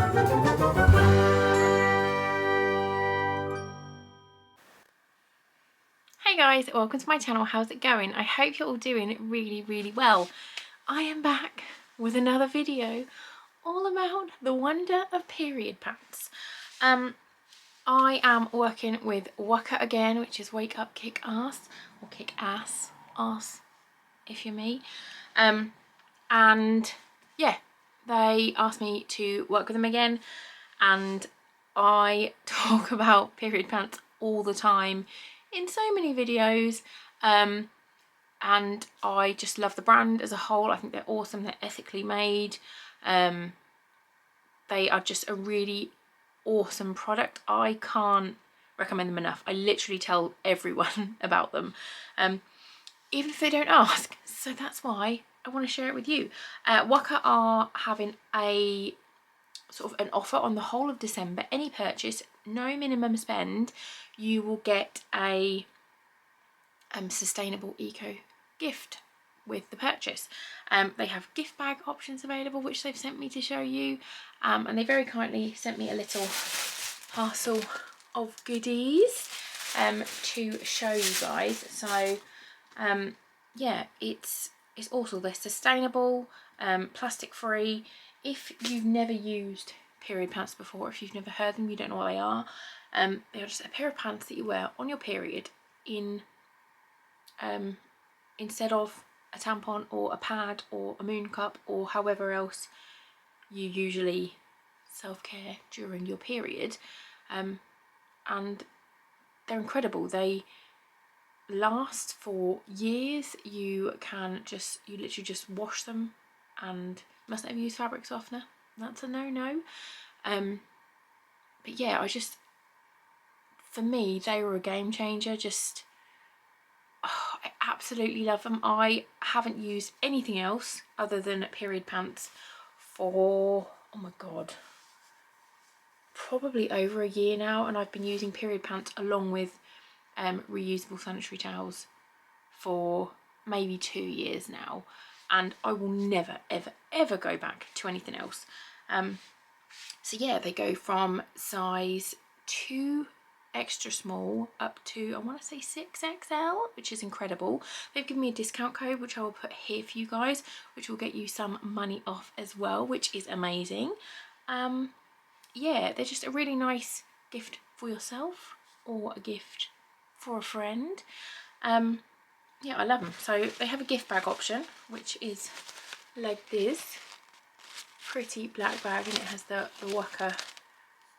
Hey guys, welcome to my channel. How's it going? I hope you're all doing really well. I am back with another video all about the wonder of period pants. I am working with WUKA again, which is Wake Up Kick Ass, or Kick Ass if you're me. And yeah, they asked me to work with them again, and I talk about period pants all the time in so many videos, and I just love the brand as a whole. I think they're awesome. They're ethically made. They are just a really awesome product. I can't recommend them enough. I literally tell everyone about them, even if they don't ask. So that's why I want to share it with you. WUKA are having a sort of an offer on the whole of December. Any purchase, no minimum spend, you will get a sustainable eco gift with the purchase. They have gift bag options available, which they've sent me to show you, and they very kindly sent me a little parcel of goodies to show you guys. So yeah, it's also, they're sustainable, plastic free. If you've never used period pants before, if you've never heard them, you don't know what they are. They are just a pair of pants that you wear on your period in instead of a tampon or a pad or a moon cup or however else you usually self-care during your period. And they're incredible. They last for years. You literally just wash them, and must never use fabric softener. That's a no-no. But yeah, for me, they were a game changer. I absolutely love them. I haven't used anything else other than period pants for, oh my god, probably over a year now, and I've been using period pants along with reusable sanitary towels for maybe 2 years now, and I will never ever go back to anything else. So yeah, they go from size 2 extra small up to, I want to say 6XL, which is incredible. They've given me a discount code, which I will put here for you guys, which will get you some money off as well, which is amazing. Yeah, they're just a really nice gift for yourself or a gift for a friend. Yeah, I love them. So they have a gift bag option, which is like this pretty black bag, and it has the WUKA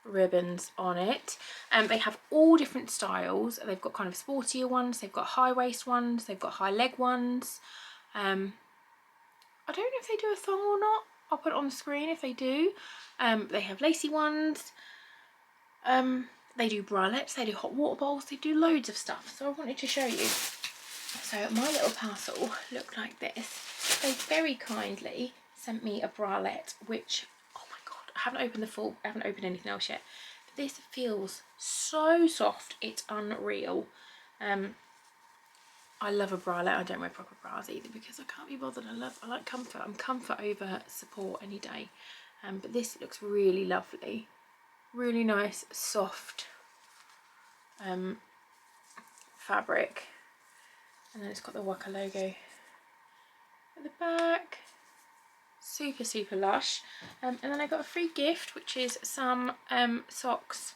ribbons on it. They have all different styles. They've got kind of sportier ones, they've got high waist ones, they've got high leg ones. I don't know if they do a thong or not. I'll put it on the screen if they do. They have lacy ones. They do bralettes, they do hot water bowls, they do loads of stuff. So I wanted to show you. So my little parcel looked like this. They very kindly sent me a bralette, which, oh my god, I haven't opened anything else yet. But this feels so soft, it's unreal. I love a bralette. I don't wear proper bras either because I can't be bothered. I like comfort. I'm comfort over support any day. But this looks really lovely. Really nice, soft fabric. And then it's got the WUKA logo at the back. Super lush. And then I got a free gift, which is some socks,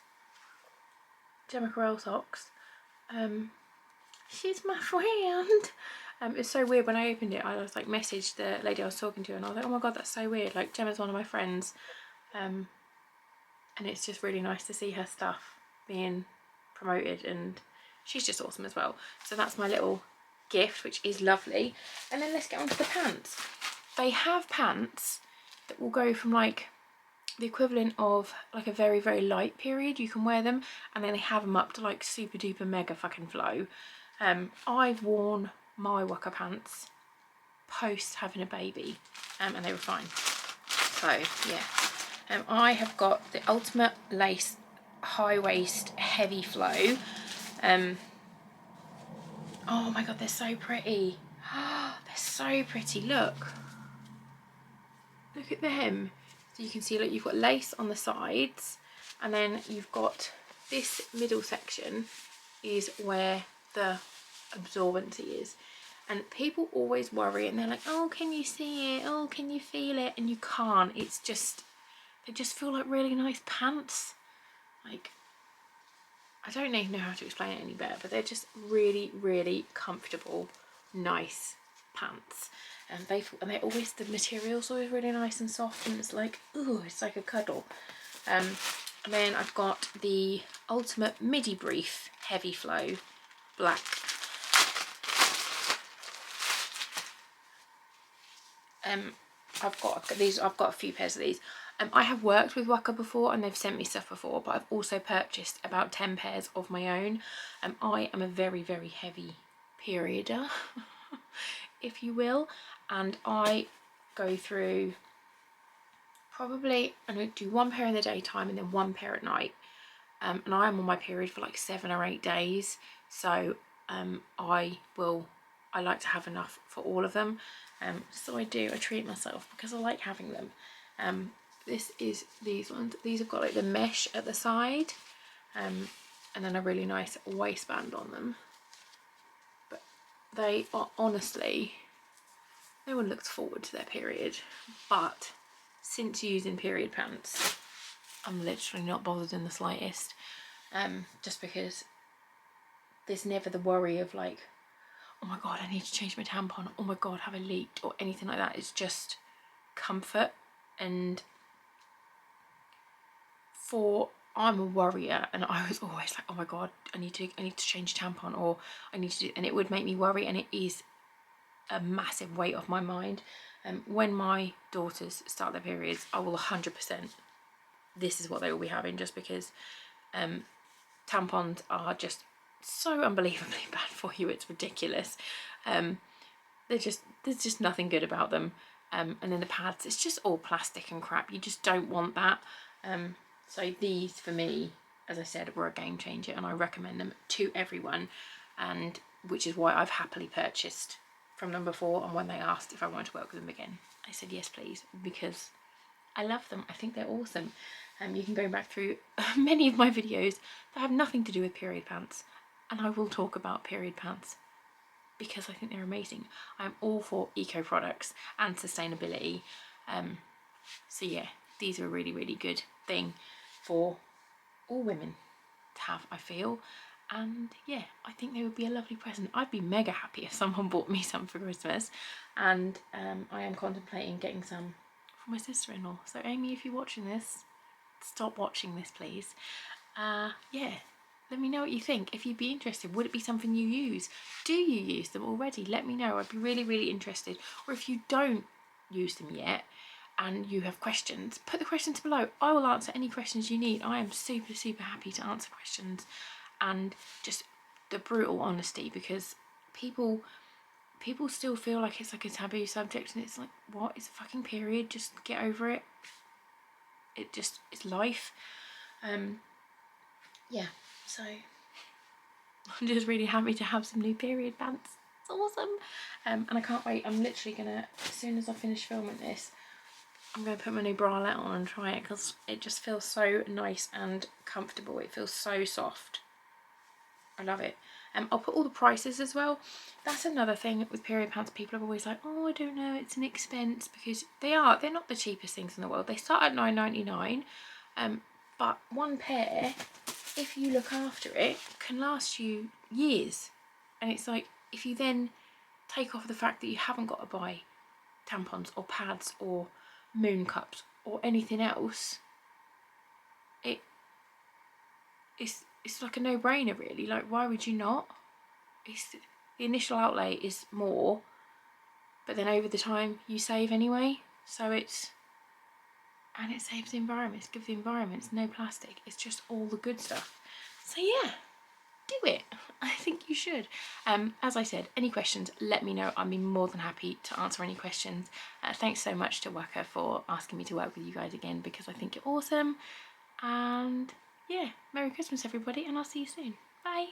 Gemma Corelle socks. She's my friend. It's so weird, when I opened it, I was like, messaged the lady I was talking to, and I was like, oh my god, that's so weird, like Gemma's one of my friends. And it's just really nice to see her stuff being promoted, and she's just awesome as well. So that's my little gift, which is lovely. And then let's get on to the pants. They have pants that will go from like the equivalent of like a very light period. You can wear them, and then they have them up to like super duper mega fucking flow. I've worn my WUKA pants post having a baby, and they were fine. So yeah, I have got the ultimate lace high waist heavy flow. Oh my god, they're so pretty. They're so pretty. Look at them. So you can see, look, you've got lace on the sides, and then you've got this middle section is where the absorbency is. And people always worry and they're like, oh, can you see it? Oh, can you feel it? And you can't. It's just, they just feel like really nice pants. Like, I don't even know how to explain it any better, but they're just really, really comfortable, nice pants. And they're always, the material's always really nice and soft, and it's like, ooh, it's like a cuddle. And then I've got the Ultimate Midi Brief Heavy Flow black. I've got a few pairs of these. I have worked with WUKA before and they've sent me stuff before, but I've also purchased about 10 pairs of my own. I am a very, very heavy perioder, if you will, and I go through probably, I'm going to do one pair in the daytime and then one pair at night. And I am on my period for like 7 or 8 days, so I like to have enough for all of them. So I treat myself because I like having them. This is these ones. These have got like the mesh at the side, and then a really nice waistband on them. But they are honestly, no one looks forward to their period, but since using period pants, I'm literally not bothered in the slightest. Just because there's never the worry of like, oh my god, I need to change my tampon, oh my god, have I leaked, or anything like that. It's just comfort. And I'm a worrier, and I was always like, oh my god, I need to change a tampon, or I need to do, and it would make me worry, and it is a massive weight off my mind. When my daughters start their periods, I will 100%, this is what they will be having, just because tampons are just so unbelievably bad for you. It's ridiculous. There's just nothing good about them. And then the pads, it's just all plastic and crap. You just don't want that. So these, for me, as I said, were a game changer, and I recommend them to everyone, and which is why I've happily purchased from them before. And when they asked if I wanted to work with them again, I said yes please, because I love them. I think they're awesome. You can go back through many of my videos that have nothing to do with period pants, and I will talk about period pants because I think they're amazing. I'm all for eco products and sustainability. So yeah, these are a really, really good thing for all women to have, I feel. And yeah, I think they would be a lovely present. I'd be mega happy if someone bought me some for Christmas, and I am contemplating getting some for my sister-in-law. So Amy, if you're watching this, stop watching this please. Yeah, let me know what you think. If you'd be interested, would it be something you use? Do you use them already? Let me know. I'd be really, really interested. Or if you don't use them yet and you have questions, put the questions below. I will answer any questions you need. I am super, super happy to answer questions, and just the brutal honesty, because people still feel like it's like a taboo subject, and it's like, what? It's a fucking period, just get over it. It's life. Yeah, so I'm just really happy to have some new period pants. It's awesome. And I can't wait. I'm literally gonna, as soon as I finish filming this, I'm gonna put my new bralette on and try it, because it just feels so nice and comfortable. It feels so soft. I love it. I'll put all the prices as well. That's another thing with period pants. People are always like, oh, I don't know, it's an expense, because they're not the cheapest things in the world. They start at $9.99, but one pair, if you look after it, can last you years. And it's like, if you then take off the fact that you haven't got to buy tampons or pads or moon cups or anything else, it's like a no-brainer really. Like, why would you not? The initial outlay is more, but then over the time you save anyway. So it saves the environment. It gives the environment no plastic. It's just all the good stuff. So yeah, do it. I think you should. As I said, any questions, let me know. I'd be more than happy to answer any questions. Thanks so much to WUKA for asking me to work with you guys again, because I think you're awesome. And yeah, Merry Christmas everybody, and I'll see you soon. Bye.